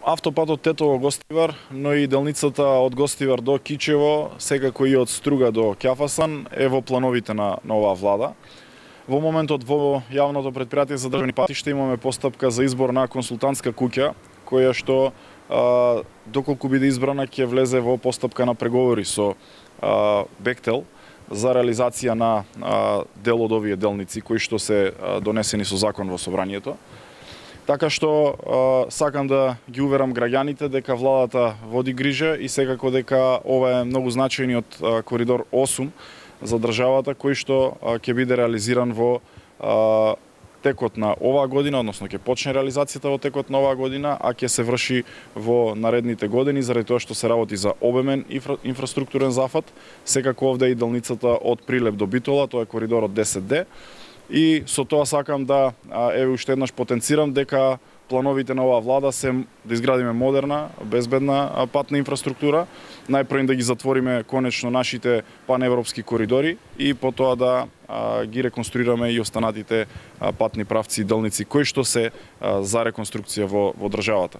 Автопатот Тетово-Гостивар, но и делницата од Гостивар до Кичево, секако и од Струга до Ќафасан, е во плановите на оваа влада. Во моментот во јавното претпријатие за државни патишта имаме постапка за избор на консултантска куќа, која што доколку биде избрана ќе влезе во постапка на преговори со Бехтел за реализација на дел од овие делници кои што се донесени со закон во собранието. Така што сакам да ги уверам граѓаните дека владата води грижа и секако дека ова е многу значајниот коридор 8 за државата кој што ќе биде реализиран во текот на оваа година, односно ќе почне реализацијата во текот на оваа година, а ќе се врши во наредните години заради тоа што се работи за обемен инфраструктурен зафат. Секако овде и делницата од Прилеп до Битола, тоа е коридорот 10D. И со тоа сакам да уште еднаш потенцирам дека плановите на оваа влада се да изградиме модерна, безбедна патна инфраструктура, најпрво да ги затвориме конечно нашите паневропски коридори и потоа да ги реконструираме и останатите патни правци и делници кои што се за реконструкција во државата.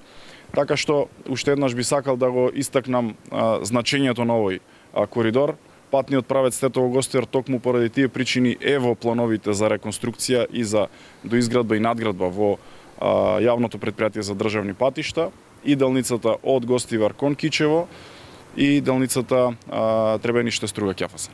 Така што уште еднаш би сакал да го истакнам значењето на овој коридор. Патниот правец Тетово-Гостивар токму поради тие причини е во плановите за реконструкција и за доизградба и надградба во јавното претпријатие за државни патишта и делницата од Гостивар кон Кичево и делницата Требениште Струга Ќафасан.